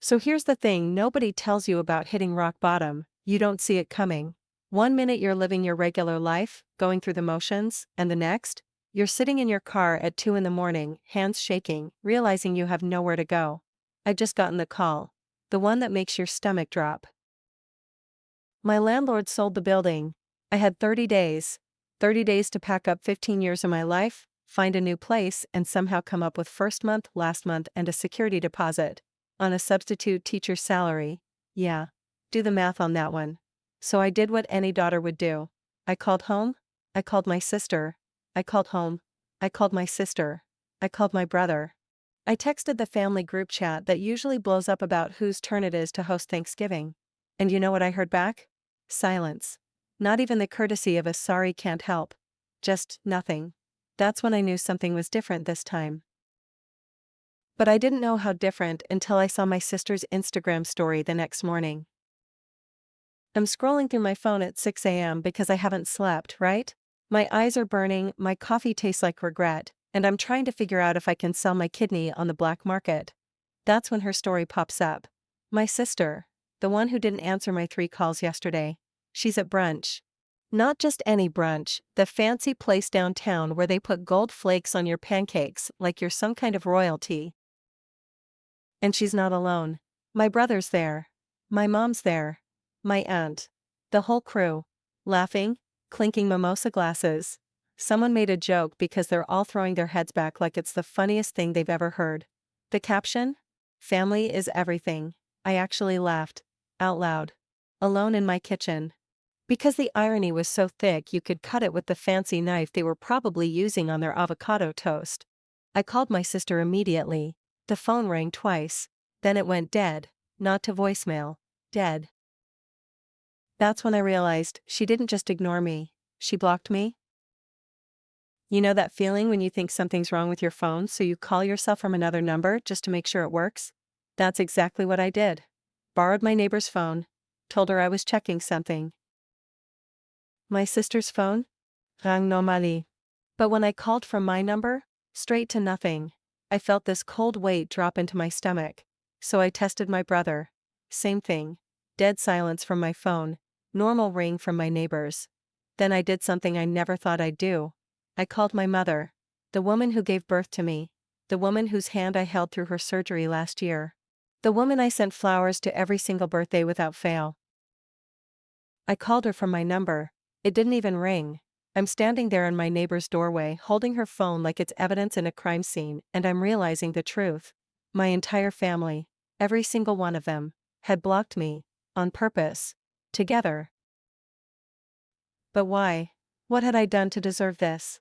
So here's the thing nobody tells you about hitting rock bottom, you don't see it coming. One minute you're living your regular life, going through the motions, and the next, you're sitting in your car at 2 in the morning, hands shaking, realizing you have nowhere to go. I've just gotten the call. The one that makes your stomach drop. My landlord sold the building. I had 30 days. 30 days to pack up 15 years of my life, find a new place, and somehow come up with first month, last month, and a security deposit. On a substitute teacher's salary. Yeah. Do the math on that one. So I did what any daughter would do. I called home. I called my sister. I called home. I called my sister. I called my brother. I texted the family group chat that usually blows up about whose turn it is to host Thanksgiving. And you know what I heard back? Silence. Not even the courtesy of a sorry can't help. Just nothing. That's when I knew something was different this time. But I didn't know how different until I saw my sister's Instagram story the next morning. I'm scrolling through my phone at 6 a.m. because I haven't slept, right? My eyes are burning, my coffee tastes like regret, and I'm trying to figure out if I can sell my kidney on the black market. That's when her story pops up. My sister, the one who didn't answer my 3 calls yesterday. She's at brunch. Not just any brunch, the fancy place downtown where they put gold flakes on your pancakes like you're some kind of royalty. And she's not alone. My brother's there. My mom's there. My aunt. The whole crew. Laughing, clinking mimosa glasses. Someone made a joke because they're all throwing their heads back like it's the funniest thing they've ever heard. The caption? Family is everything. I actually laughed. Out loud. Alone in my kitchen. Because the irony was so thick you could cut it with the fancy knife they were probably using on their avocado toast. I called my sister immediately. The phone rang twice. Then it went dead. Not to voicemail. Dead. That's when I realized she didn't just ignore me. She blocked me. You know that feeling when you think something's wrong with your phone so you call yourself from another number just to make sure it works? That's exactly what I did. Borrowed my neighbor's phone. Told her I was checking something. My sister's phone? Rang normally. But when I called from my number, straight to nothing. I felt this cold weight drop into my stomach. So I tested my brother. Same thing. Dead silence from my phone. Normal ring from my neighbor's. Then I did something I never thought I'd do. I called my mother. The woman who gave birth to me. The woman whose hand I held through her surgery last year. The woman I sent flowers to every single birthday without fail. I called her from my number. It didn't even ring. I'm standing there in my neighbor's doorway holding her phone like it's evidence in a crime scene, and I'm realizing the truth. My entire family, every single one of them, had blocked me. On purpose. Together. But why? What had I done to deserve this?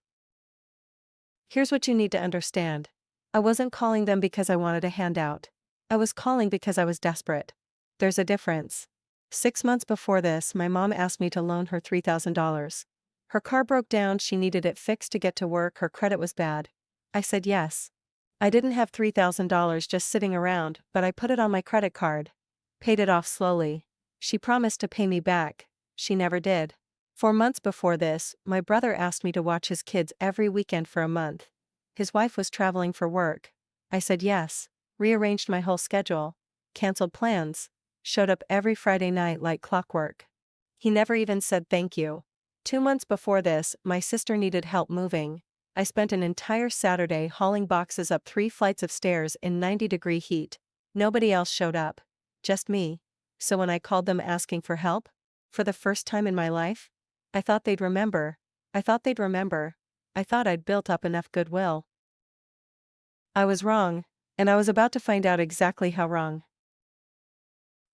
Here's what you need to understand. I wasn't calling them because I wanted a handout. I was calling because I was desperate. There's a difference. 6 months before this, my mom asked me to loan her $3,000. Her car broke down, she needed it fixed to get to work, her credit was bad. I said yes. I didn't have $3,000 just sitting around, but I put it on my credit card. Paid it off slowly. She promised to pay me back. She never did. 4 months before this, my brother asked me to watch his kids every weekend for a month. His wife was traveling for work. I said yes. Rearranged my whole schedule. Canceled plans. Showed up every Friday night like clockwork. He never even said thank you. 2 months before this, my sister needed help moving. I spent an entire Saturday hauling boxes up 3 flights of stairs in 90-degree heat. Nobody else showed up. Just me. So when I called them asking for help, for the first time in my life, I thought they'd remember. I thought they'd remember. I thought I'd built up enough goodwill. I was wrong, and I was about to find out exactly how wrong.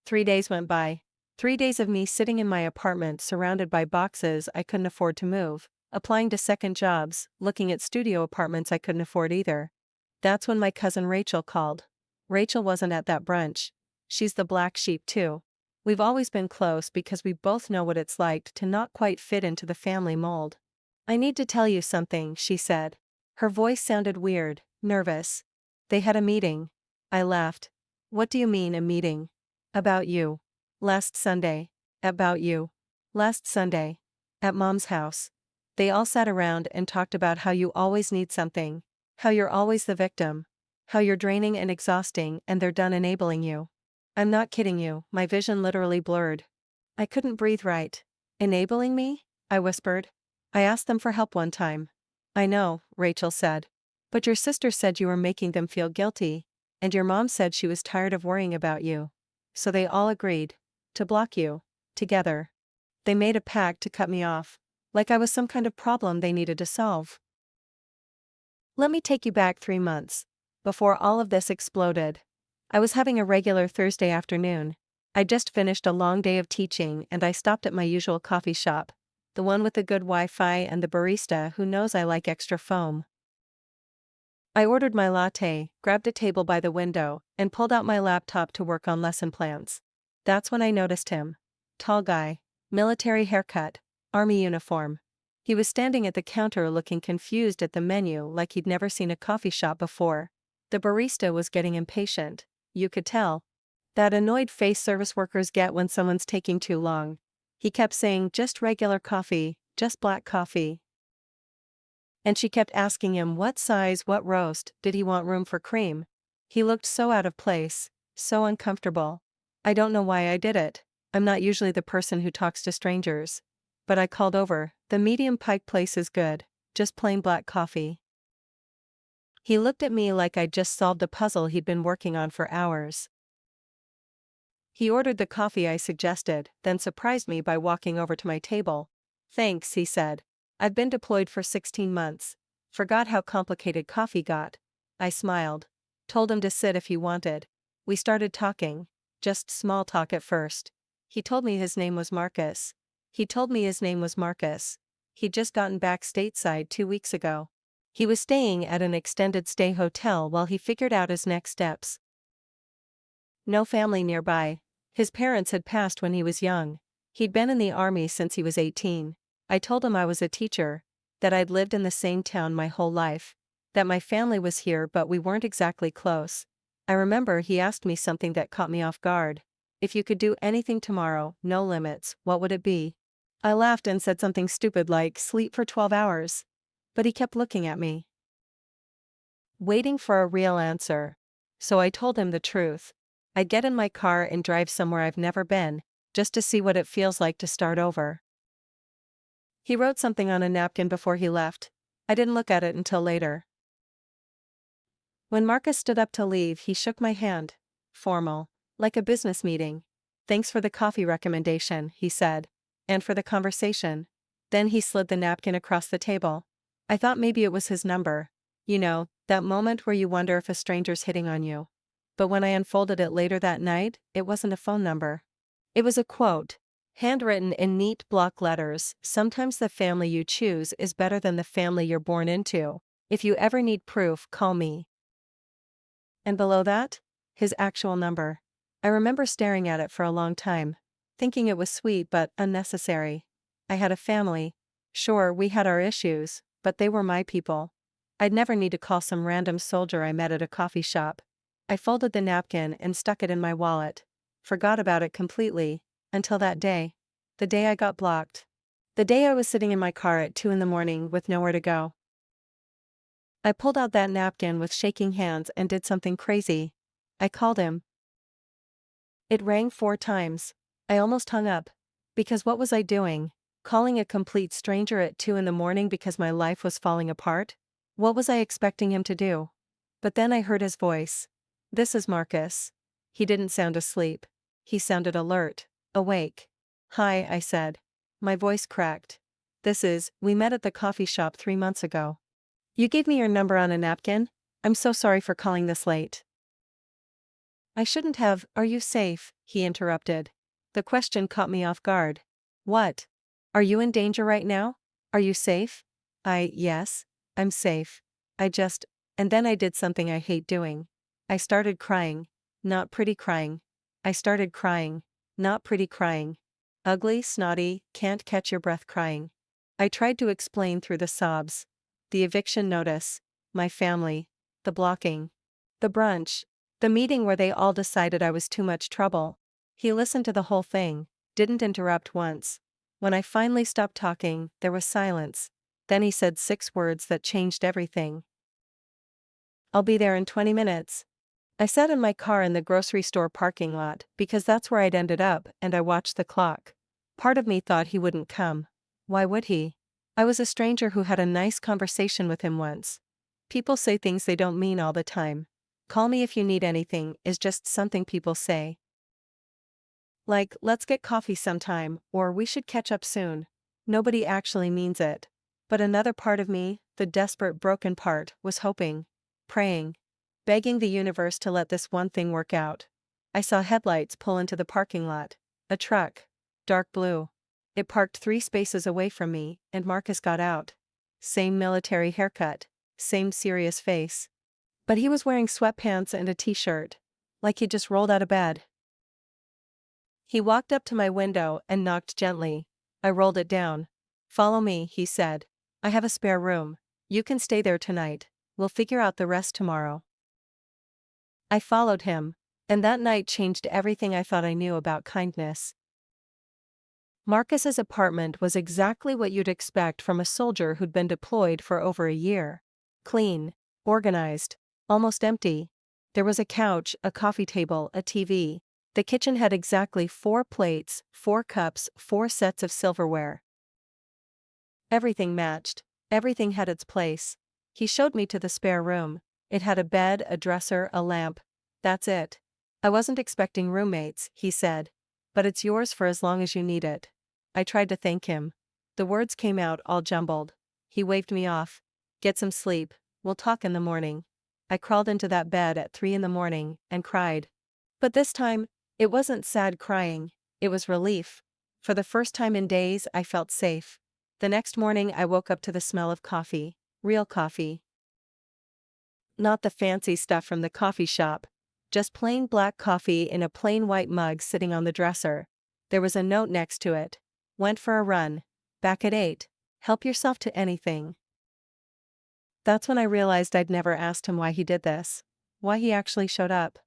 3 days went by. 3 days of me sitting in my apartment surrounded by boxes I couldn't afford to move, applying to second jobs, looking at studio apartments I couldn't afford either. That's when my cousin Rachel called. Rachel wasn't at that brunch. She's the black sheep too. We've always been close because we both know what it's like to not quite fit into the family mold. I need to tell you something, she said. Her voice sounded weird, nervous. They had a meeting. I laughed. What do you mean, a meeting? About you. Last Sunday. About you. Last Sunday. At Mom's house. They all sat around and talked about how you always need something. How you're always the victim. How you're draining and exhausting and they're done enabling you. I'm not kidding you, my vision literally blurred. I couldn't breathe right. Enabling me? I whispered. I asked them for help one time. I know, Rachel said. But your sister said you were making them feel guilty, and your mom said she was tired of worrying about you. So they all agreed to block you, together. They made a pact to cut me off, like I was some kind of problem they needed to solve. Let me take you back 3 months. Before all of this exploded. I was having a regular Thursday afternoon. I just finished a long day of teaching and I stopped at my usual coffee shop, the one with the good Wi-Fi and the barista who knows I like extra foam. I ordered my latte, grabbed a table by the window, and pulled out my laptop to work on lesson plans. That's when I noticed him. Tall guy, military haircut, army uniform. He was standing at the counter looking confused at the menu like he'd never seen a coffee shop before. The barista was getting impatient, you could tell. That annoyed face service workers get when someone's taking too long. He kept saying just regular coffee, just black coffee. And she kept asking him what size, what roast, did he want room for cream? He looked so out of place, so uncomfortable. I don't know why I did it. I'm not usually the person who talks to strangers. But I called over, the medium pike place is good, just plain black coffee. He looked at me like I'd just solved a puzzle he'd been working on for hours. He ordered the coffee I suggested, then surprised me by walking over to my table. Thanks, he said. I've been deployed for 16 months. Forgot how complicated coffee got. I smiled. Told him to sit if he wanted. We started talking. Just small talk at first. He told me his name was Marcus. He'd just gotten back stateside 2 weeks ago. He was staying at an extended stay hotel while he figured out his next steps. No family nearby. His parents had passed when he was young. He'd been in the army since he was 18. I told him I was a teacher, that I'd lived in the same town my whole life, that my family was here but we weren't exactly close. I remember he asked me something that caught me off guard. If you could do anything tomorrow, no limits, what would it be? I laughed and said something stupid like sleep for 12 hours. But he kept looking at me, waiting for a real answer. So I told him the truth. I'd get in my car and drive somewhere I've never been, just to see what it feels like to start over. He wrote something on a napkin before he left. I didn't look at it until later. When Marcus stood up to leave, he shook my hand. Formal, like a business meeting. Thanks for the coffee recommendation, he said. And for the conversation. Then he slid the napkin across the table. I thought maybe it was his number. You know, that moment where you wonder if a stranger's hitting on you. But when I unfolded it later that night, it wasn't a phone number. It was a quote. Handwritten in neat block letters, sometimes the family you choose is better than the family you're born into. If you ever need proof, call me. And below that? His actual number. I remember staring at it for a long time, thinking it was sweet but unnecessary. I had a family. Sure, we had our issues, but they were my people. I'd never need to call some random soldier I met at a coffee shop. I folded the napkin and stuck it in my wallet. Forgot about it completely. Until that day. The day I got blocked. The day I was sitting in my car at 2 a.m. with nowhere to go. I pulled out that napkin with shaking hands and did something crazy. I called him. It rang 4 times. I almost hung up. Because what was I doing? Calling a complete stranger at 2 a.m. because my life was falling apart? What was I expecting him to do? But then I heard his voice. This is Marcus. He didn't sound asleep. He sounded alert. Awake. Hi, I said. My voice cracked. We met at the coffee shop 3 months ago. You gave me your number on a napkin? I'm so sorry for calling this late. I shouldn't have. Are you safe? He interrupted. The question caught me off guard. What? Are you in danger right now? Are you safe? Yes, I'm safe. And then I did something I hate doing. I started crying. Not pretty crying. I started crying. Not pretty crying. Ugly, snotty, can't catch your breath crying. I tried to explain through the sobs. The eviction notice. My family. The blocking. The brunch. The meeting where they all decided I was too much trouble. He listened to the whole thing, didn't interrupt once. When I finally stopped talking, there was silence. Then he said 6 words that changed everything. I'll be there in 20 minutes. I sat in my car in the grocery store parking lot because that's where I'd ended up, and I watched the clock. Part of me thought he wouldn't come. Why would he? I was a stranger who had a nice conversation with him once. People say things they don't mean all the time. Call me if you need anything is just something people say. Like, let's get coffee sometime, or we should catch up soon. Nobody actually means it. But another part of me, the desperate broken part, was hoping, praying, begging the universe to let this one thing work out. I saw headlights pull into the parking lot. A truck. Dark blue. It parked 3 spaces away from me, and Marcus got out. Same military haircut. Same serious face. But he was wearing sweatpants and a t-shirt. Like he just rolled out of bed. He walked up to my window and knocked gently. I rolled it down. "Follow me," he said. "I have a spare room. You can stay there tonight. We'll figure out the rest tomorrow." I followed him, and that night changed everything I thought I knew about kindness. Marcus's apartment was exactly what you'd expect from a soldier who'd been deployed for over a year. Clean, organized, almost empty. There was a couch, a coffee table, a TV. The kitchen had exactly 4 plates, 4 cups, 4 sets of silverware. Everything matched. Everything had its place. He showed me to the spare room. It had a bed, a dresser, a lamp. That's it. "I wasn't expecting roommates," he said. "But it's yours for as long as you need it." I tried to thank him. The words came out all jumbled. He waved me off. "Get some sleep. We'll talk in the morning." I crawled into that bed at 3 in the morning and cried. But this time, it wasn't sad crying, it was relief. For the first time in days, I felt safe. The next morning I woke up to the smell of coffee. Real coffee. Not the fancy stuff from the coffee shop. Just plain black coffee in a plain white mug sitting on the dresser. There was a note next to it. "Went for a run. Back at 8. Help yourself to anything." That's when I realized I'd never asked him why he did this. Why he actually showed up.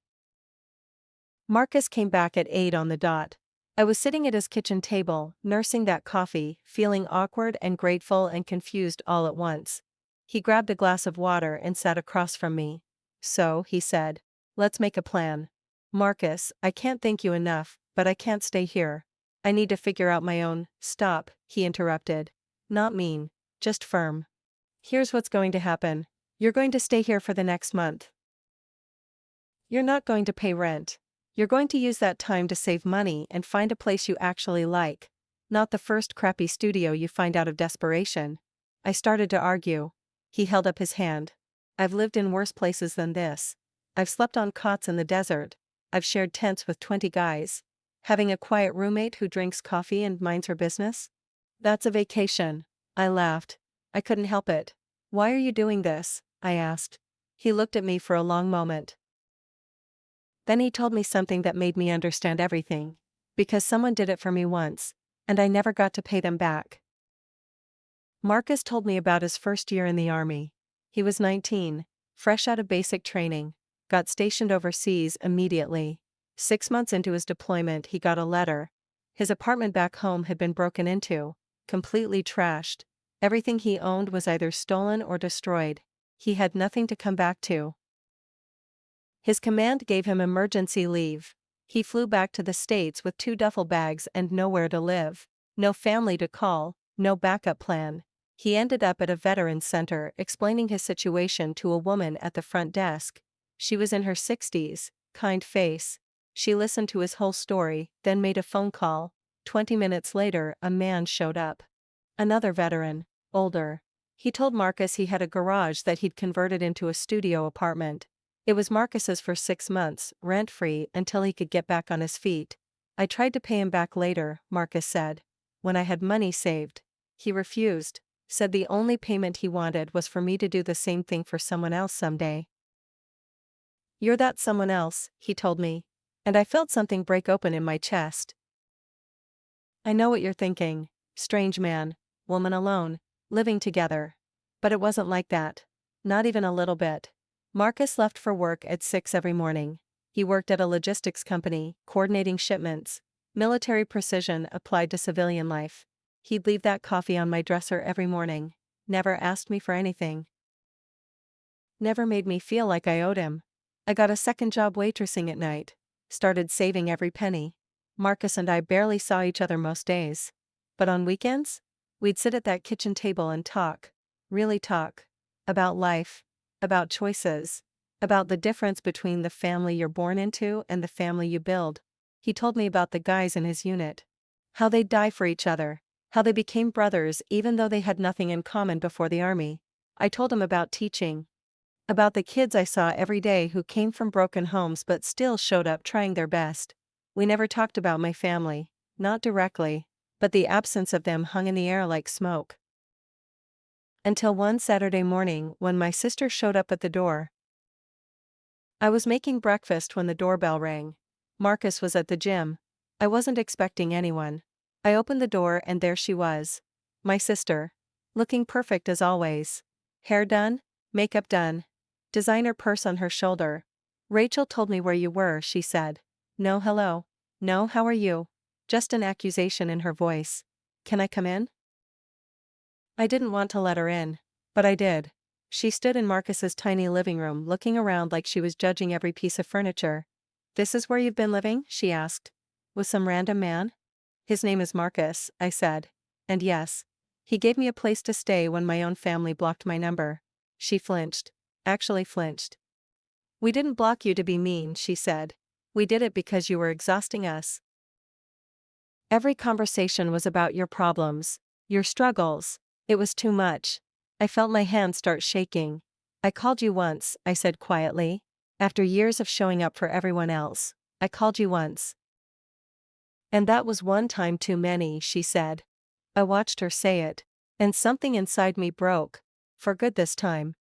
Marcus came back at 8 on the dot. I was sitting at his kitchen table, nursing that coffee, feeling awkward and grateful and confused all at once. He grabbed a glass of water and sat across from me. "So," he said, "let's make a plan." "Marcus, I can't thank you enough, but I can't stay here. I need to figure out my own." "Stop," he interrupted. "Not mean, just firm. Here's what's going to happen. You're going to stay here for the next month. You're not going to pay rent. You're going to use that time to save money and find a place you actually like. Not the first crappy studio you find out of desperation." I started to argue. He held up his hand. "I've lived in worse places than this. I've slept on cots in the desert. I've shared tents with 20 guys. Having a quiet roommate who drinks coffee and minds her business? That's a vacation." I laughed. I couldn't help it. "Why are you doing this?" I asked. He looked at me for a long moment. Then he told me something that made me understand everything. Because someone did it for me once, and I never got to pay them back. Marcus told me about his first year in the army. He was 19, fresh out of basic training, got stationed overseas immediately. 6 months into his deployment, he got a letter. His apartment back home had been broken into, completely trashed. Everything he owned was either stolen or destroyed. He had nothing to come back to. His command gave him emergency leave. He flew back to the States with 2 duffel bags and nowhere to live. No family to call, no backup plan. He ended up at a veterans center explaining his situation to a woman at the front desk. She was in her 60s, kind face. She listened to his whole story, then made a phone call. 20 minutes later, a man showed up. Another veteran, older. He told Marcus he had a garage that he'd converted into a studio apartment. It was Marcus's for 6 months, rent-free, until he could get back on his feet. "I tried to pay him back later," Marcus said. "When I had money saved." He refused, said the only payment he wanted was for me to do the same thing for someone else someday. "You're that someone else," he told me. And I felt something break open in my chest. I know what you're thinking. Strange man, woman alone, living together. But it wasn't like that. Not even a little bit. Marcus left for work at 6 every morning. He worked at a logistics company, coordinating shipments. Military precision applied to civilian life. He'd leave that coffee on my dresser every morning. Never asked me for anything. Never made me feel like I owed him. I got a second job waitressing at night. Started saving every penny. Marcus and I barely saw each other most days. But on weekends, we'd sit at that kitchen table and talk. Really talk. About life. About choices. About the difference between the family you're born into and the family you build. He told me about the guys in his unit. How they'd die for each other. How they became brothers even though they had nothing in common before the army. I told him about teaching. About the kids I saw every day who came from broken homes but still showed up trying their best. We never talked about my family, not directly, but the absence of them hung in the air like smoke. Until one Saturday morning when my sister showed up at the door. I was making breakfast when the doorbell rang. Marcus was at the gym. I wasn't expecting anyone. I opened the door and there she was. My sister. Looking perfect as always. Hair done, makeup done. Designer purse on her shoulder. Rachel told me where you were, she said. No hello. No how are you? Just an accusation in her voice. Can I come in? I didn't want to let her in. But I did. She stood in Marcus's tiny living room looking around like she was judging every piece of furniture. This is where you've been living? She asked. With some random man? His name is Marcus, I said. And yes. He gave me a place to stay when my own family blocked my number. She flinched. Actually flinched. We didn't block you to be mean, she said. We did it because you were exhausting us. Every conversation was about your problems, your struggles. It was too much. I felt my hands start shaking. I called you once, I said quietly. After years of showing up for everyone else, I called you once. And that was one time too many, she said. I watched her say it, and something inside me broke. For good this time.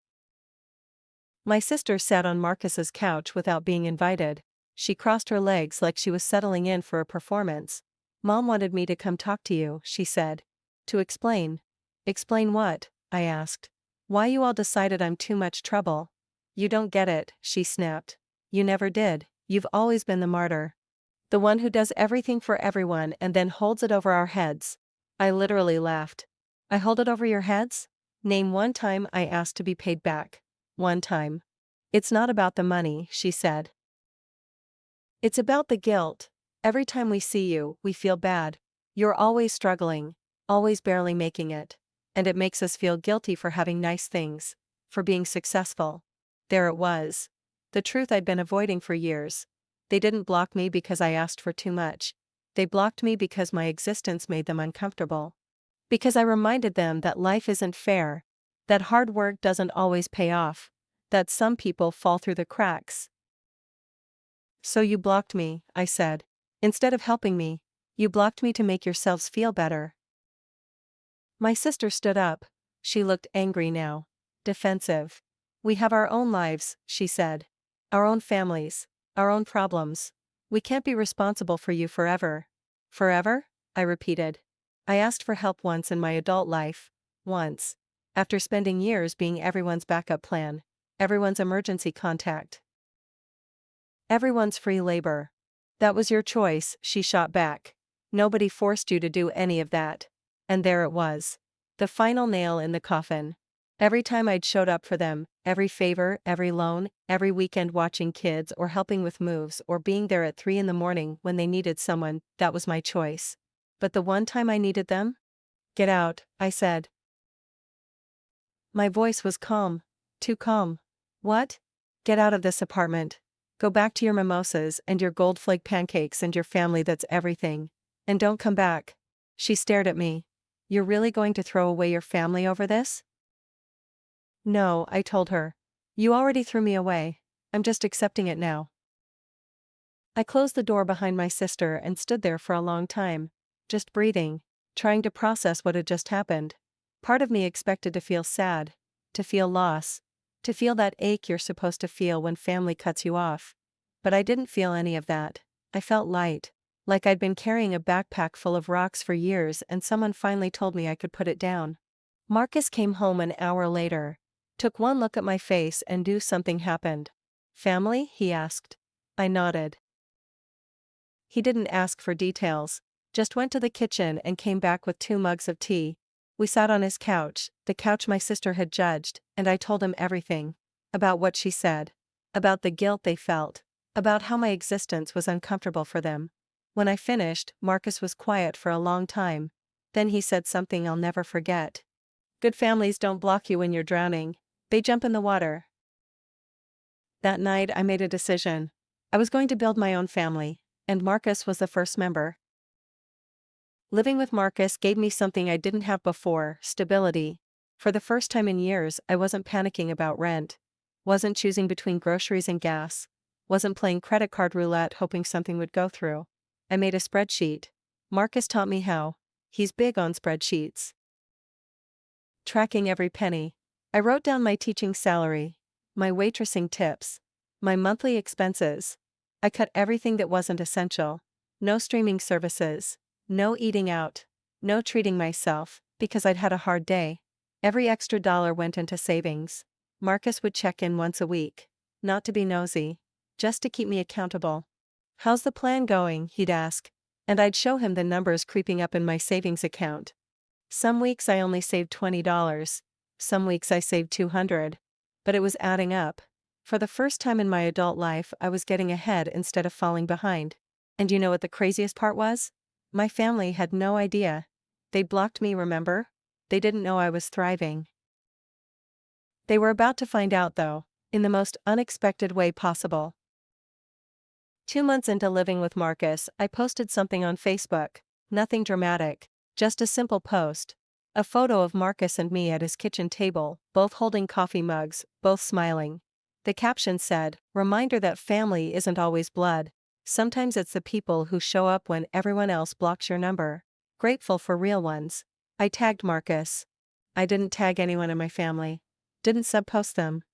My sister sat on Marcus's couch without being invited. She crossed her legs like she was settling in for a performance. Mom wanted me to come talk to you, she said. To explain. Explain what? I asked. Why you all decided I'm too much trouble. You don't get it, she snapped. You never did, you've always been the martyr. The one who does everything for everyone and then holds it over our heads. I literally laughed. I hold it over your heads? Name one time I asked to be paid back. One time. It's not about the money, she said. It's about the guilt. Every time we see you, we feel bad. You're always struggling, always barely making it. And it makes us feel guilty for having nice things, for being successful. There it was. The truth I'd been avoiding for years. They didn't block me because I asked for too much. They blocked me because my existence made them uncomfortable. Because I reminded them that life isn't fair, that hard work doesn't always pay off, that some people fall through the cracks. So you blocked me, I said. Instead of helping me, you blocked me to make yourselves feel better. My sister stood up. She looked angry now. Defensive. We have our own lives, she said. Our own families. Our own problems. We can't be responsible for you forever. Forever? I repeated. I asked for help once in my adult life. Once. After spending years being everyone's backup plan. Everyone's emergency contact. Everyone's free labor. That was your choice, she shot back. Nobody forced you to do any of that. And there it was. The final nail in the coffin. Every time I'd showed up for them, every favor, every loan, every weekend watching kids or helping with moves or being there at 3 a.m. when they needed someone, that was my choice. But the one time I needed them? Get out, I said. My voice was calm. Too calm. What? Get out of this apartment. Go back to your mimosas and your gold flake pancakes and your family, that's everything. And don't come back. She stared at me. You're really going to throw away your family over this? No, I told her. You already threw me away. I'm just accepting it now. I closed the door behind my sister and stood there for a long time, just breathing, trying to process what had just happened. Part of me expected to feel sad, to feel loss, to feel that ache you're supposed to feel when family cuts you off. But I didn't feel any of that. I felt light, like I'd been carrying a backpack full of rocks for years and someone finally told me I could put it down. Marcus came home an hour later, took one look at my face and knew something happened. Family? He asked. I nodded. He didn't ask for details, just went to the kitchen and came back with 2 mugs of tea. We sat on his couch, the couch my sister had judged, and I told him everything. About what she said. about the guilt they felt, about how my existence was uncomfortable for them. When I finished, Marcus was quiet for a long time. Then he said something I'll never forget. Good families don't block you when you're drowning. They jump in the water. That night I made a decision. I was going to build my own family, and Marcus was the first member. Living with Marcus gave me something I didn't have before: stability. For the first time in years, I wasn't panicking about rent, wasn't choosing between groceries and gas, wasn't playing credit card roulette hoping something would go through. I made a spreadsheet. Marcus taught me how. He's big on spreadsheets. Tracking every penny. I wrote down my teaching salary, my waitressing tips, my monthly expenses. I cut everything that wasn't essential. No streaming services. No eating out. No treating myself, because I'd had a hard day. Every extra dollar went into savings. Marcus would check in once a week. Not to be nosy. Just to keep me accountable. "How's the plan going?" he'd ask. And I'd show him the numbers creeping up in my savings account. Some weeks I only saved $20. Some weeks I saved $200. But it was adding up. For the first time in my adult life, I was getting ahead instead of falling behind. And you know what the craziest part was? My family had no idea. They blocked me, remember? They didn't know I was thriving. They were about to find out though, in the most unexpected way possible. 2 months into living with Marcus, I posted something on Facebook. Nothing dramatic, just a simple post. A photo of Marcus and me at his kitchen table, both holding coffee mugs, both smiling. The caption said, "Reminder that family isn't always blood. Sometimes it's the people who show up when everyone else blocks your number. Grateful for real ones." I tagged Marcus. I didn't tag anyone in my family. Didn't subpost them.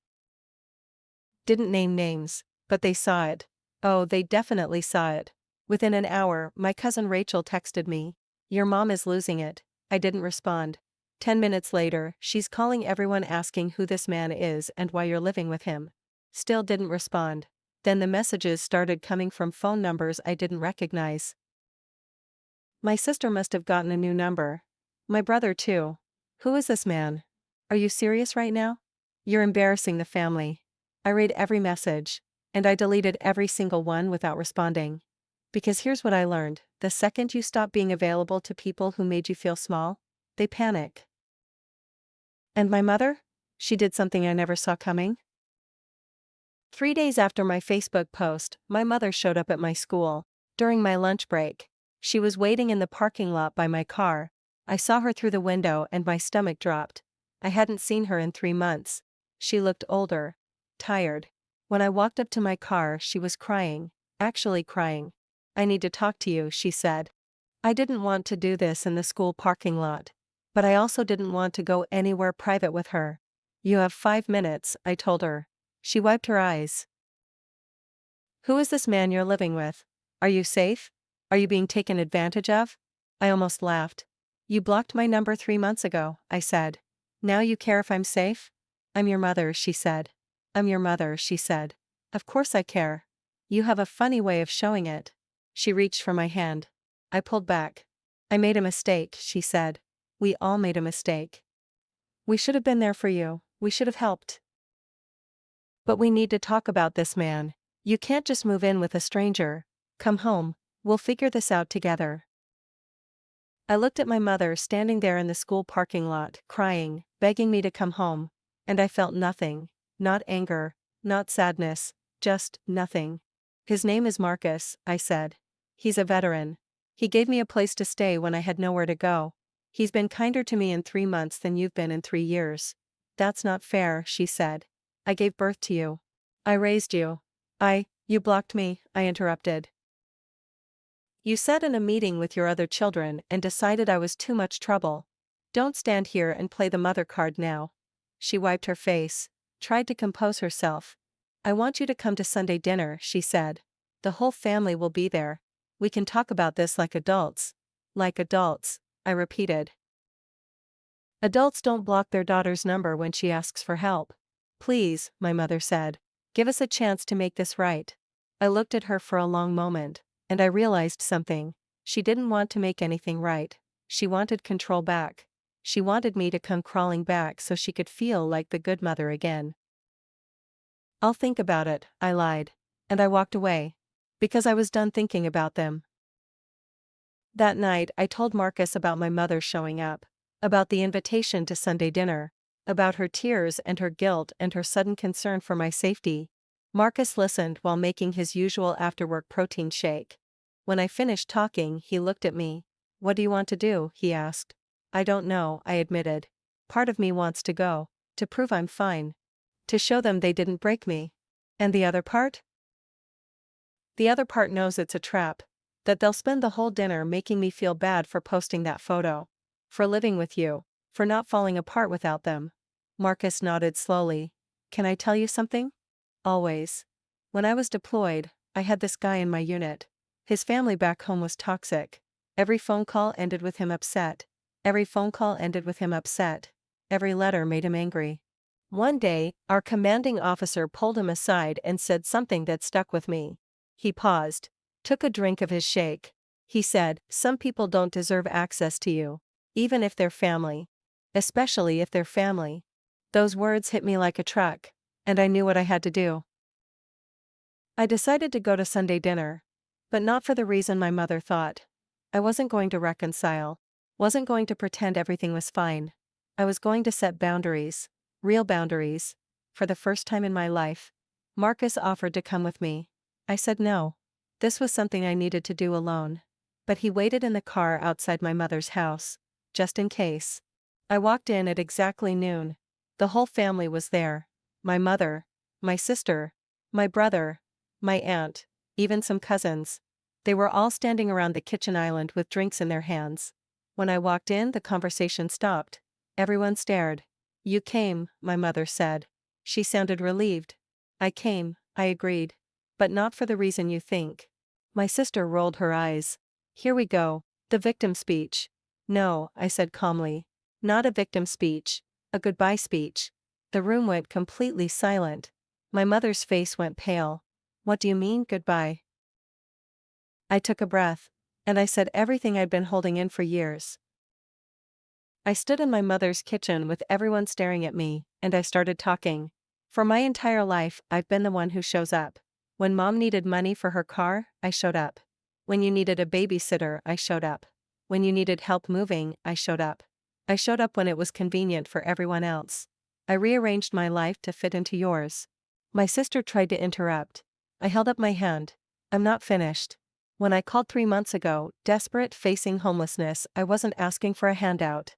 Didn't name names, but they saw it. Oh, they definitely saw it. Within an hour, my cousin Rachel texted me, "Your mom is losing it." I didn't respond. 10 minutes later, she's calling everyone asking who this man is and why you're living with him. Still didn't respond. Then the messages started coming from phone numbers I didn't recognize. My sister must have gotten a new number. My brother too. "Who is this man? Are you serious right now? You're embarrassing the family." I read every message. And I deleted every single one without responding. Because here's what I learned: the second you stop being available to people who made you feel small, they panic. And my mother? She did something I never saw coming. 3 days after my Facebook post, my mother showed up at my school. During my lunch break. She was waiting in the parking lot by my car. I saw her through the window and my stomach dropped. I hadn't seen her in 3 months. She looked older. Tired. When I walked up to my car, she was crying. Actually crying. "I need to talk to you," she said. I didn't want to do this in the school parking lot. But I also didn't want to go anywhere private with her. "You have 5 minutes, I told her. She wiped her eyes. "Who is this man you're living with? Are you safe? Are you being taken advantage of?" I almost laughed. "You blocked my number 3 months ago," I said. "Now you care if I'm safe?" "I'm your mother," she said. "I'm your mother," she said. "Of course I care. You have a funny way of showing it." She reached for my hand. I pulled back. "I made a mistake," she said. "We all made a mistake. We should have been there for you. We should have helped. But we need to talk about this man. You can't just move in with a stranger. Come home. We'll figure this out together." I looked at my mother standing there in the school parking lot, crying, begging me to come home. And I felt nothing. Not anger, not sadness, just nothing. "His name is Marcus," I said. "He's a veteran. He gave me a place to stay when I had nowhere to go. He's been kinder to me in 3 months than you've been in 3 years. That's not fair," she said. "I gave birth to you. I raised you. You blocked me," I interrupted. "You said in a meeting with your other children and decided I was too much trouble. Don't stand here and play the mother card now." She wiped her face. Tried to compose herself. "I want you to come to Sunday dinner," she said. "The whole family will be there. We can talk about this like adults." "Like adults," I repeated. "Adults don't block their daughter's number when she asks for help." "Please," my mother said. "Give us a chance to make this right." I looked at her for a long moment, and I realized something. She didn't want to make anything right. She wanted control back. She wanted me to come crawling back so she could feel like the good mother again. I'll think about it, I lied. And I walked away. Because I was done thinking about them. That night I told Marcus about my mother showing up. About the invitation to Sunday dinner. About her tears and her guilt and her sudden concern for my safety. Marcus listened while making his usual after-work protein shake. When I finished talking, he looked at me. "What do you want to do?" he asked. "I don't know," I admitted. "Part of me wants to go. To prove I'm fine. To show them they didn't break me." "And the other part?" "The other part knows it's a trap. That they'll spend the whole dinner making me feel bad for posting that photo. For living with you. For not falling apart without them." Marcus nodded slowly. "Can I tell you something?" "Always. When I was deployed, I had this guy in my unit. His family back home was toxic. Every phone call ended with him upset. Every phone call ended with him upset. Every letter made him angry. One day, our commanding officer pulled him aside and said something that stuck with me. He paused, took a drink of his shake. He said, "Some people don't deserve access to you. Even if they're family. Especially if they're family." Those words hit me like a truck, and I knew what I had to do. I decided to go to Sunday dinner. But not for the reason my mother thought. I wasn't going to reconcile. Wasn't going to pretend everything was fine. I was going to set boundaries. Real boundaries. For the first time in my life. Marcus offered to come with me. I said no. This was something I needed to do alone. But he waited in the car outside my mother's house. Just in case. I walked in at exactly noon. The whole family was there. My mother. My sister. My brother. My aunt. Even some cousins. They were all standing around the kitchen island with drinks in their hands. When I walked in, the conversation stopped. Everyone stared. "You came," my mother said. She sounded relieved. "I came," I agreed. "But not for the reason you think." My sister rolled her eyes. "Here we go. The victim speech." "No," I said calmly. "Not a victim speech. A goodbye speech." The room went completely silent. My mother's face went pale. "What do you mean, goodbye?" I took a breath. And I said everything I'd been holding in for years. I stood in my mother's kitchen with everyone staring at me, and I started talking. For my entire life, I've been the one who shows up. When Mom needed money for her car, I showed up. When you needed a babysitter, I showed up. When you needed help moving, I showed up. I showed up when it was convenient for everyone else. I rearranged my life to fit into yours. My sister tried to interrupt. I held up my hand. "I'm not finished. When I called 3 months ago, desperate, facing homelessness, I wasn't asking for a handout.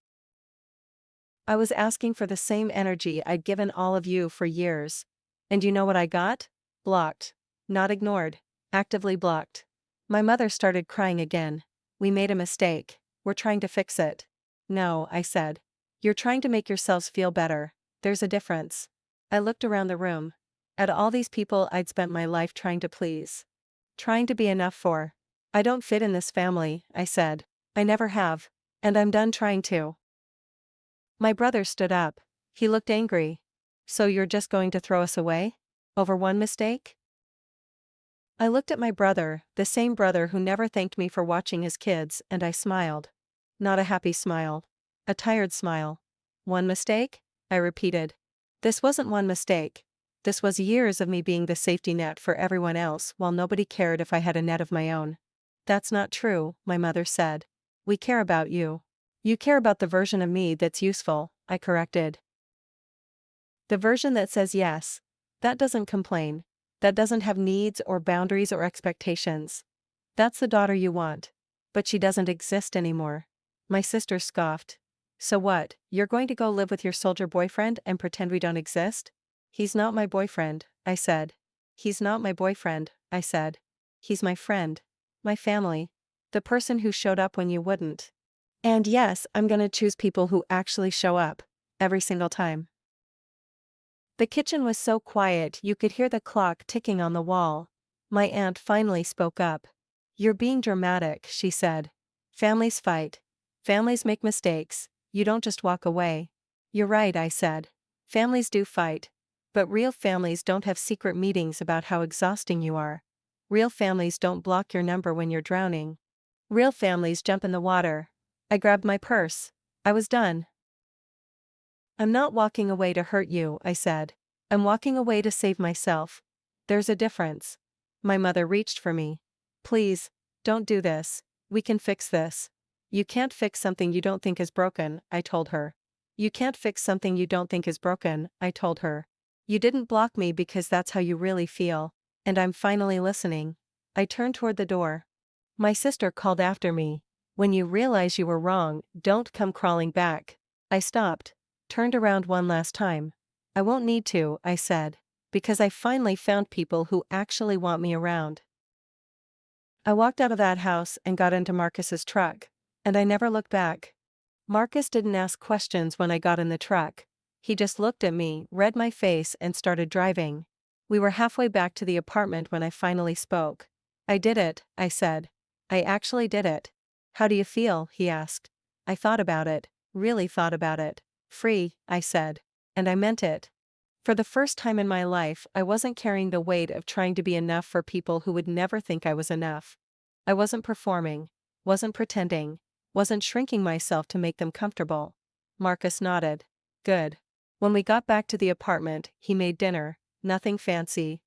I was asking for the same energy I'd given all of you for years. And you know what I got? Blocked. Not ignored. Actively blocked." My mother started crying again. "We made a mistake. We're trying to fix it." "No," I said. "You're trying to make yourselves feel better. There's a difference." I looked around the room. At all these people I'd spent my life trying to please. Trying to be enough for. "I don't fit in this family," I said. "I never have. And I'm done trying to." My brother stood up. He looked angry. "So you're just going to throw us away? Over one mistake?" I looked at my brother, the same brother who never thanked me for watching his kids, and I smiled. Not a happy smile. A tired smile. "One mistake?" I repeated. "This wasn't one mistake. This was years of me being the safety net for everyone else while nobody cared if I had a net of my own." "That's not true," my mother said. "We care about you. You care about the version of me that's useful," I corrected. "The version that says yes. That doesn't complain. That doesn't have needs or boundaries or expectations. That's the daughter you want. But she doesn't exist anymore." My sister scoffed. "So what, you're going to go live with your soldier boyfriend and pretend we don't exist?" "He's not my boyfriend," I said. "He's not my boyfriend," I said. "He's my friend. My family. The person who showed up when you wouldn't. And yes, I'm gonna choose people who actually show up. Every single time." The kitchen was so quiet you could hear the clock ticking on the wall. My aunt finally spoke up. "You're being dramatic," she said. "Families fight. Families make mistakes. You don't just walk away." "You're right," I said. "Families do fight. But real families don't have secret meetings about how exhausting you are. Real families don't block your number when you're drowning. Real families jump in the water." I grabbed my purse. I was done. "I'm not walking away to hurt you," I said. I'm walking away to save myself. There's a difference. My mother reached for me. Please, don't do this. We can fix this. You can't fix something you don't think is broken, I told her. You can't fix something you don't think is broken, I told her. You didn't block me because that's how you really feel. And I'm finally listening. I turned toward the door. My sister called after me. When you realize you were wrong, don't come crawling back. I stopped, turned around one last time. I won't need to, I said, because I finally found people who actually want me around. I walked out of that house and got into Marcus's truck, and I never looked back. Marcus didn't ask questions when I got in the truck. He just looked at me, read my face, and started driving. We were halfway back to the apartment when I finally spoke. I did it, I said. I actually did it. How do you feel? He asked. I thought about it, really thought about it. Free, I said. And I meant it. For the first time in my life, I wasn't carrying the weight of trying to be enough for people who would never think I was enough. I wasn't performing, wasn't pretending, wasn't shrinking myself to make them comfortable. Marcus nodded. Good. When we got back to the apartment, he made dinner, nothing fancy.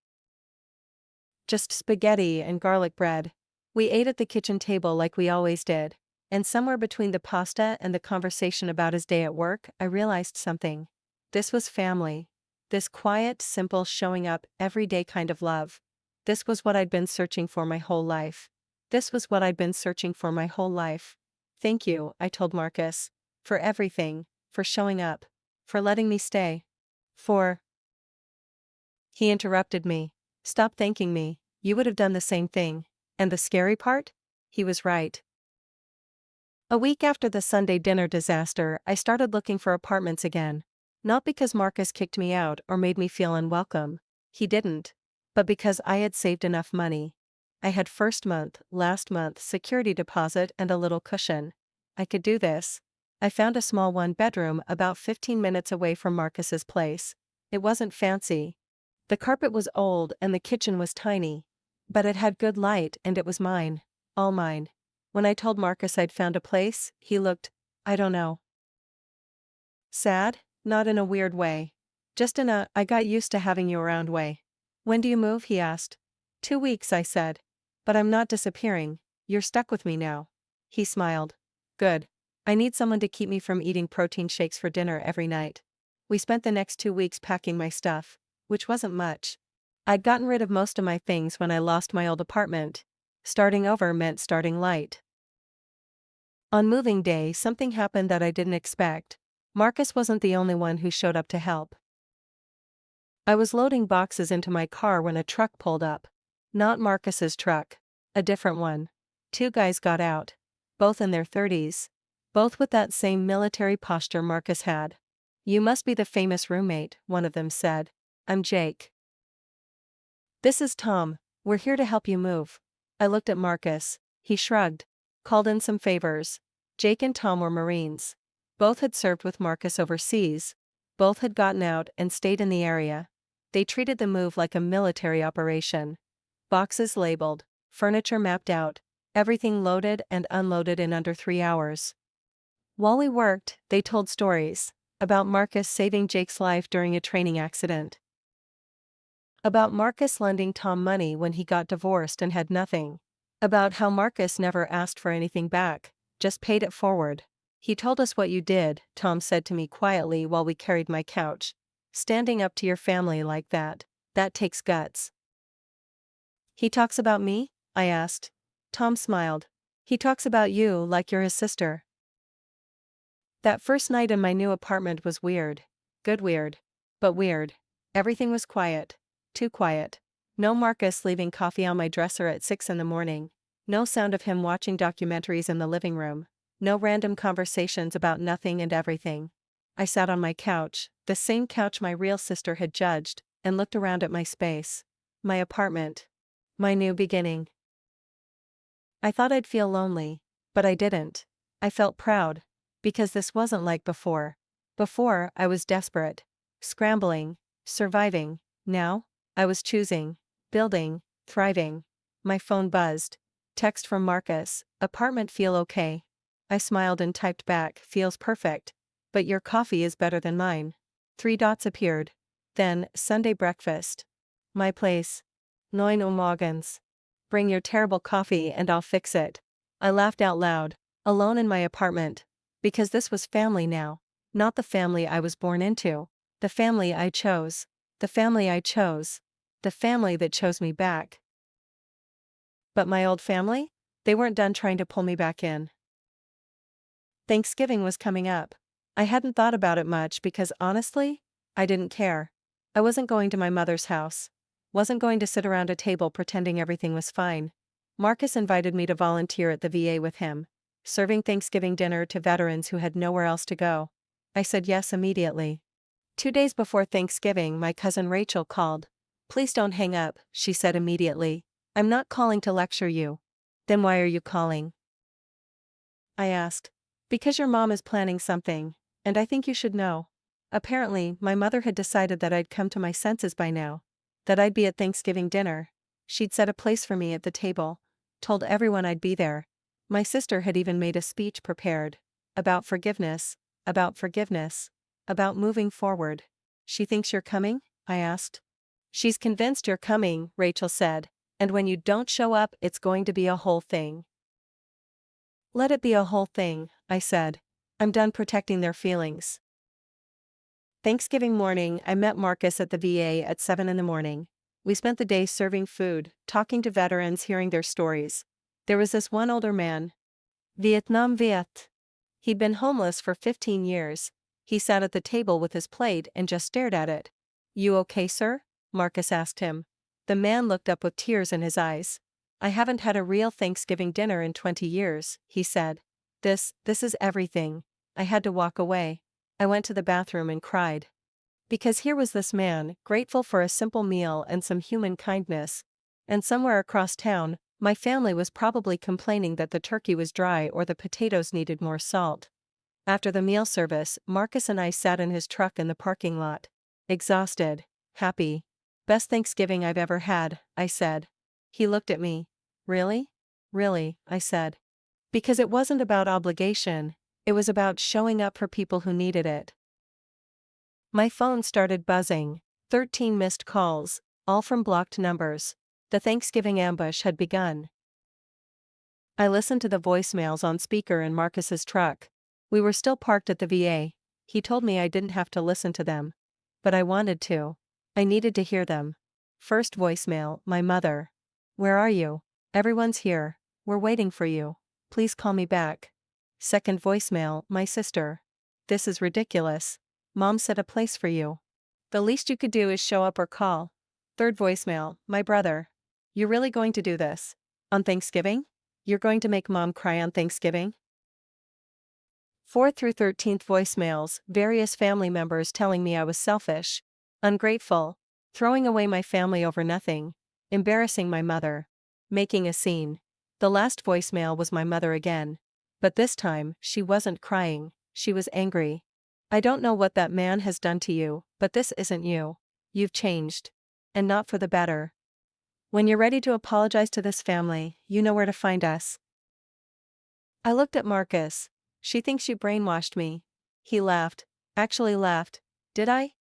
Just spaghetti and garlic bread. We ate at the kitchen table like we always did. And somewhere between the pasta and the conversation about his day at work, I realized something. This was family. This quiet, simple, showing up, everyday kind of love. This was what I'd been searching for my whole life. This was what I'd been searching for my whole life. Thank you, I told Marcus. For everything. For showing up. For letting me stay. For. He interrupted me. Stop thanking me. You would have done the same thing. And the scary part? He was right. A week after the Sunday dinner disaster, I started looking for apartments again. Not because Marcus kicked me out or made me feel unwelcome. He didn't. But because I had saved enough money. I had first month, last month, security deposit and a little cushion. I could do this. I found a small one-bedroom about 15 minutes away from Marcus's place. It wasn't fancy. The carpet was old and the kitchen was tiny. But it had good light and it was mine. All mine. When I told Marcus I'd found a place, he looked, I don't know. Sad? Not in a weird way. Just in a, I got used to having you around way. When do you move? He asked. 2 weeks, I said. But I'm not disappearing. You're stuck with me now. He smiled. Good. I need someone to keep me from eating protein shakes for dinner every night. We spent the next 2 weeks packing my stuff, which wasn't much. I'd gotten rid of most of my things when I lost my old apartment. Starting over meant starting light. On moving day, something happened that I didn't expect. Marcus wasn't the only one who showed up to help. I was loading boxes into my car when a truck pulled up. Not Marcus's truck. A different one. 2 guys got out. Both in their 30s. Both with that same military posture Marcus had. You must be the famous roommate, one of them said. I'm Jake. This is Tom. We're here to help you move. I looked at Marcus. He shrugged. Called in some favors. Jake and Tom were Marines. Both had served with Marcus overseas. Both had gotten out and stayed in the area. They treated the move like a military operation. Boxes labeled, furniture mapped out, everything loaded and unloaded in under 3 hours. While we worked, they told stories. About Marcus saving Jake's life during a training accident. About Marcus lending Tom money when he got divorced and had nothing. About how Marcus never asked for anything back, just paid it forward. He told us what you did, Tom said to me quietly while we carried my couch. Standing up to your family like that takes guts. He talks about me? I asked. Tom smiled. He talks about you like you're his sister. That first night in my new apartment was weird. Good weird. But weird. Everything was quiet. Too quiet. No Marcus leaving coffee on my dresser at 6 in the morning. No sound of him watching documentaries in the living room. No random conversations about nothing and everything. I sat on my couch, the same couch my real sister had judged, and looked around at my space. My apartment. My new beginning. I thought I'd feel lonely, but I didn't. I felt proud. Because this wasn't like before. Before, I was desperate. Scrambling. Surviving. Now, I was choosing. Building. Thriving. My phone buzzed. Text from Marcus. Apartment feel okay? I smiled and typed back, feels perfect. But your coffee is better than mine. 3 dots appeared. Then, Sunday breakfast. My place. 9 morgens. Bring your terrible coffee and I'll fix it. I laughed out loud, alone in my apartment. Because this was family now. Not the family I was born into. The family I chose. The family I chose. The family that chose me back. But my old family? They weren't done trying to pull me back in. Thanksgiving was coming up. I hadn't thought about it much because honestly, I didn't care. I wasn't going to my mother's house. Wasn't going to sit around a table pretending everything was fine. Marcus invited me to volunteer at the VA with him, serving Thanksgiving dinner to veterans who had nowhere else to go. I said yes immediately. 2 days before Thanksgiving, my cousin Rachel called. Please don't hang up, she said immediately. I'm not calling to lecture you. Then why are you calling? I asked. Because your mom is planning something, and I think you should know. Apparently, my mother had decided that I'd come to my senses by now. That I'd be at Thanksgiving dinner. She'd set a place for me at the table. Told everyone I'd be there. My sister had even made a speech prepared. About forgiveness. About forgiveness. About moving forward. She thinks you're coming? I asked. She's convinced you're coming, Rachel said. And when you don't show up, it's going to be a whole thing. Let it be a whole thing, I said. I'm done protecting their feelings. Thanksgiving morning, I met Marcus at the VA at 7 in the morning. We spent the day serving food, talking to veterans, hearing their stories. There was this one older man. Vietnam Viet. He'd been homeless for 15 years. He sat at the table with his plate and just stared at it. You okay, sir? Marcus asked him. The man looked up with tears in his eyes. I haven't had a real Thanksgiving dinner in 20 years, he said. This is everything. I had to walk away. I went to the bathroom and cried. Because here was this man, grateful for a simple meal and some human kindness. And somewhere across town, my family was probably complaining that the turkey was dry or the potatoes needed more salt. After the meal service, Marcus and I sat in his truck in the parking lot. Exhausted. Happy. Best Thanksgiving I've ever had, I said. He looked at me. Really? Really, I said. Because it wasn't about obligation, it was about showing up for people who needed it. My phone started buzzing. 13 missed calls, all from blocked numbers. The Thanksgiving ambush had begun. I listened to the voicemails on speaker in Marcus's truck. We were still parked at the VA. He told me I didn't have to listen to them. But I wanted to. I needed to hear them. First voicemail, my mother. Where are you? Everyone's here. We're waiting for you. Please call me back. Second voicemail, my sister. This is ridiculous. Mom set a place for you. The least you could do is show up or call. Third voicemail, my brother. You're really going to do this? On Thanksgiving? You're going to make Mom cry on Thanksgiving? 4th through 13th voicemails, various family members telling me I was selfish, ungrateful, throwing away my family over nothing, embarrassing my mother, making a scene. The last voicemail was my mother again. But this time, she wasn't crying, she was angry. I don't know what that man has done to you, but this isn't you. You've changed. And not for the better. When you're ready to apologize to this family, you know where to find us. I looked at Marcus. She thinks you brainwashed me. He laughed. Actually laughed. Did I?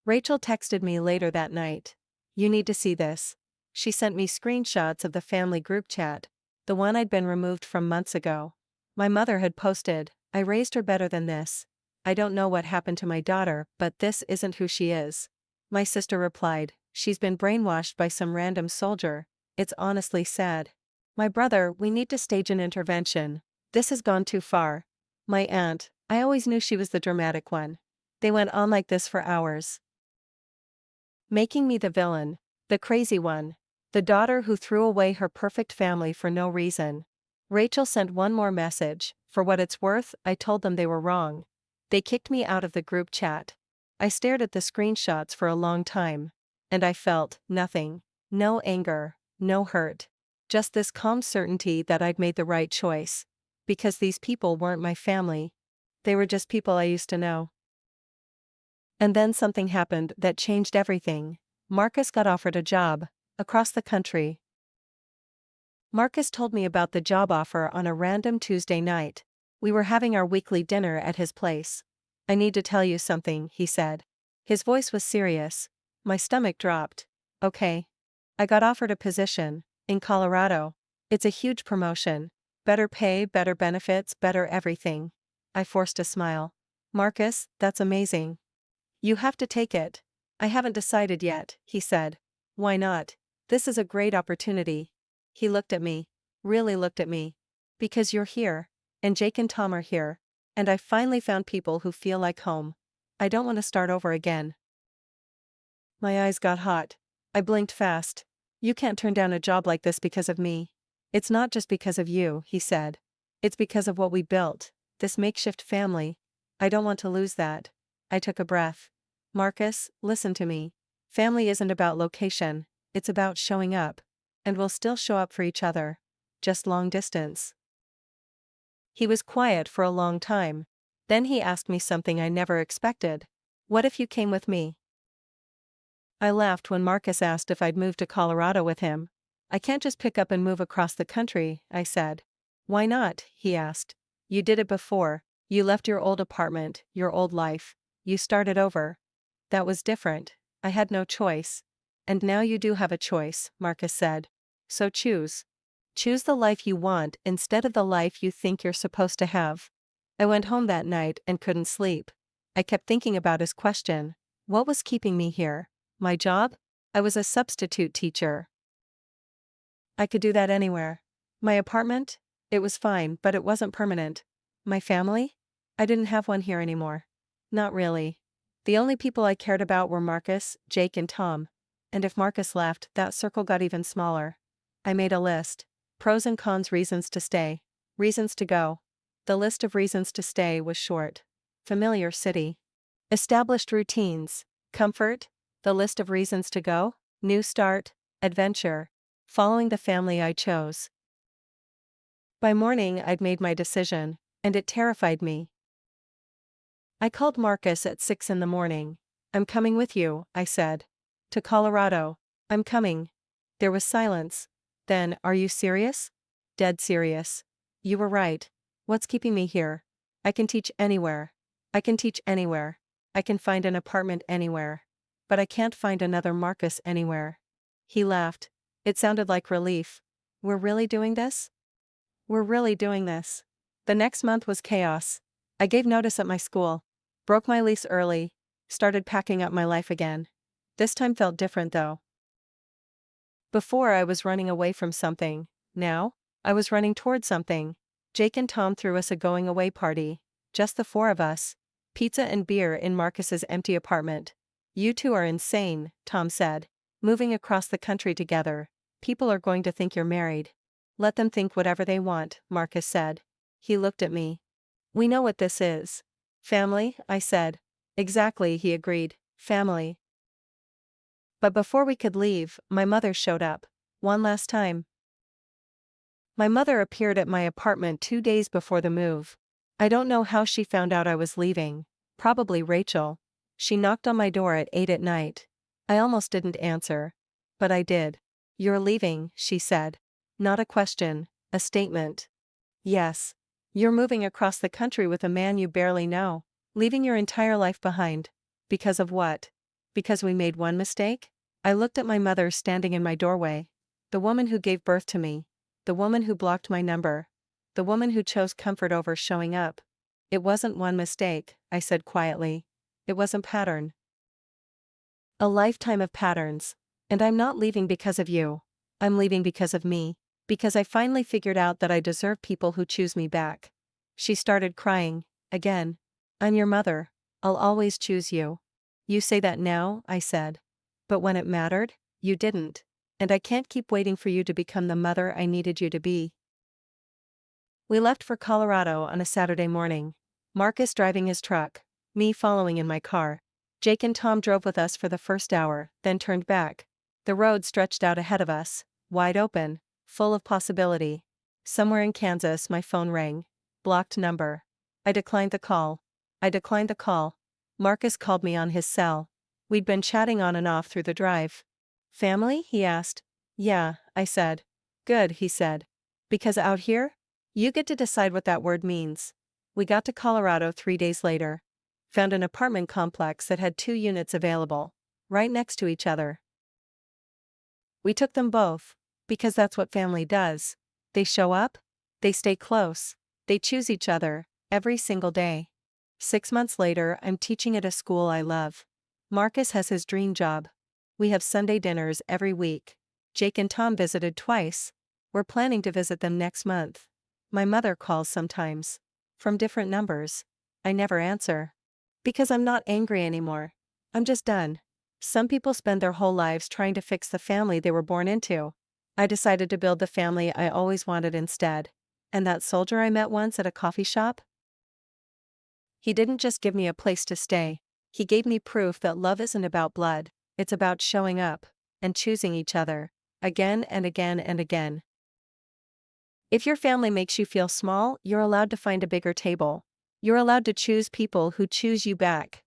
Rachel texted me later that night. You need to see this. She sent me screenshots of the family group chat, the one I'd been removed from months ago. My mother had posted, I raised her better than this. I don't know what happened to my daughter, but this isn't who she is. My sister replied, she's been brainwashed by some random soldier. It's honestly sad. My brother, we need to stage an intervention. This has gone too far. My aunt, I always knew she was the dramatic one. They went on like this for hours. Making me the villain, the crazy one, the daughter who threw away her perfect family for no reason. Rachel sent one more message. For what it's worth, I told them they were wrong. They kicked me out of the group chat. I stared at the screenshots for a long time. And I felt nothing. No anger, no hurt. Just this calm certainty that I'd made the right choice. Because these people weren't my family. They were just people I used to know. And then something happened that changed everything. Marcus got offered a job, across the country. Marcus told me about the job offer on a random Tuesday night. We were having our weekly dinner at his place. I need to tell you something, he said. His voice was serious. My stomach dropped. Okay. I got offered a position in Colorado. It's a huge promotion. Better pay, better benefits, better everything. I forced a smile. Marcus, that's amazing. You have to take it. I haven't decided yet, he said. Why not? This is a great opportunity. He looked at me. Really looked at me. Because you're here. And Jake and Tom are here. And I finally found people who feel like home. I don't want to start over again. My eyes got hot. I blinked fast. You can't turn down a job like this because of me. It's not just because of you, he said. It's because of what we built, this makeshift family. I don't want to lose that. I took a breath. Marcus, listen to me. Family isn't about location, it's about showing up. And we'll still show up for each other. Just long distance. He was quiet for a long time. Then he asked me something I never expected. What if you came with me? I laughed when Marcus asked if I'd move to Colorado with him. I can't just pick up and move across the country, I said. Why not? He asked. You did it before. You left your old apartment, your old life. You started over. That was different. I had no choice. And now you do have a choice, Marcus said. So choose. Choose the life you want instead of the life you think you're supposed to have. I went home that night and couldn't sleep. I kept thinking about his question. What was keeping me here? My job? I was a substitute teacher. I could do that anywhere. My apartment? It was fine, but it wasn't permanent. My family? I didn't have one here anymore. Not really. The only people I cared about were Marcus, Jake, and Tom. And if Marcus left, that circle got even smaller. I made a list. Pros and cons, reasons to stay. Reasons to go. The list of reasons to stay was short. Familiar city. Established routines. Comfort. The list of reasons to go. New start. Adventure. Following the family I chose. By morning I'd made my decision, and it terrified me. I called Marcus at 6 in the morning. I'm coming with you, I said. To Colorado. I'm coming. There was silence. Then, are you serious? Dead serious. You were right. What's keeping me here? I can teach anywhere. I can teach anywhere. I can find an apartment anywhere. But I can't find another Marcus anywhere. He laughed. It sounded like relief. We're really doing this? We're really doing this. The next month was chaos. I gave notice at my school. Broke my lease early. Started packing up my life again. This time felt different though. Before I was running away from something. Now, I was running toward something. Jake and Tom threw us a going away party. Just the four of us. Pizza and beer in Marcus's empty apartment. You two are insane, Tom said. Moving across the country together. People are going to think you're married. Let them think whatever they want, Marcus said. He looked at me. We know what this is. Family, I said. Exactly, he agreed. Family. But before we could leave, my mother showed up. One last time. My mother appeared at my apartment 2 days before the move. I don't know how she found out I was leaving. Probably Rachel. She knocked on my door at 8 at night. I almost didn't answer. But I did. You're leaving, she said. Not a question, a statement. Yes. You're moving across the country with a man you barely know. Leaving your entire life behind. Because of what? Because we made one mistake? I looked at my mother standing in my doorway. The woman who gave birth to me. The woman who blocked my number. The woman who chose comfort over showing up. It wasn't one mistake, I said quietly. It was a pattern. A lifetime of patterns. And I'm not leaving because of you. I'm leaving because of me. Because I finally figured out that I deserve people who choose me back. She started crying. Again. I'm your mother. I'll always choose you. You say that now, I said. But when it mattered, you didn't. And I can't keep waiting for you to become the mother I needed you to be. We left for Colorado on a Saturday morning. Marcus driving his truck. Me following in my car. Jake and Tom drove with us for the first hour, then turned back. The road stretched out ahead of us, wide open, full of possibility. Somewhere in Kansas my phone rang. Blocked number. I declined the call. Marcus called me on his cell. We'd been chatting on and off through the drive. Family? He asked. Yeah, I said. Good, he said. Because out here? You get to decide what that word means. We got to Colorado 3 days later. found an apartment complex that had 2 units available, right next to each other. We took them both, because that's what family does. They show up, they stay close, they choose each other, every single day. 6 months later, I'm teaching at a school I love. Marcus has his dream job. We have Sunday dinners every week. Jake and Tom visited twice. We're planning to visit them next month. My mother calls sometimes. From different numbers. I never answer. Because I'm not angry anymore. I'm just done. Some people spend their whole lives trying to fix the family they were born into. I decided to build the family I always wanted instead. And that soldier I met once at a coffee shop? He didn't just give me a place to stay. He gave me proof that love isn't about blood, it's about showing up and choosing each other, again and again and again. If your family makes you feel small, you're allowed to find a bigger table. You're allowed to choose people who choose you back.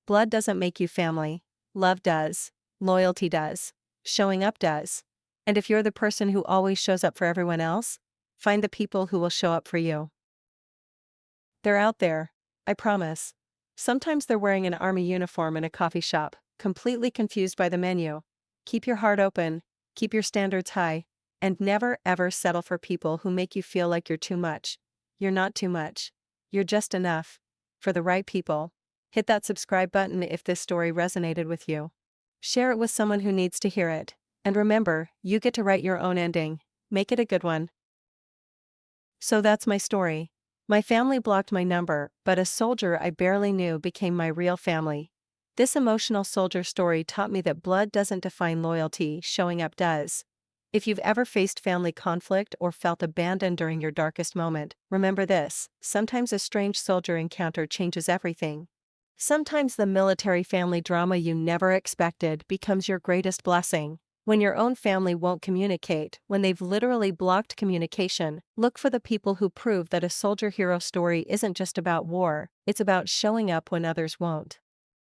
Blood doesn't make you family. Love does. Loyalty does. Showing up does. And if you're the person who always shows up for everyone else, find the people who will show up for you. They're out there. I promise. Sometimes they're wearing an army uniform in a coffee shop, completely confused by the menu. Keep your heart open, keep your standards high, and never ever settle for people who make you feel like you're too much. You're not too much. You're just enough. For the right people. Hit that subscribe button if this story resonated with you. Share it with someone who needs to hear it. And remember, you get to write your own ending. Make it a good one. So that's my story. My family blocked my number, but a soldier I barely knew became my real family. This emotional soldier story taught me that blood doesn't define loyalty, showing up does. If you've ever faced family conflict or felt abandoned during your darkest moment, remember this: sometimes a strange soldier encounter changes everything. Sometimes the military family drama you never expected becomes your greatest blessing. When your own family won't communicate, when they've literally blocked communication, look for the people who prove that a soldier hero story isn't just about war, it's about showing up when others won't.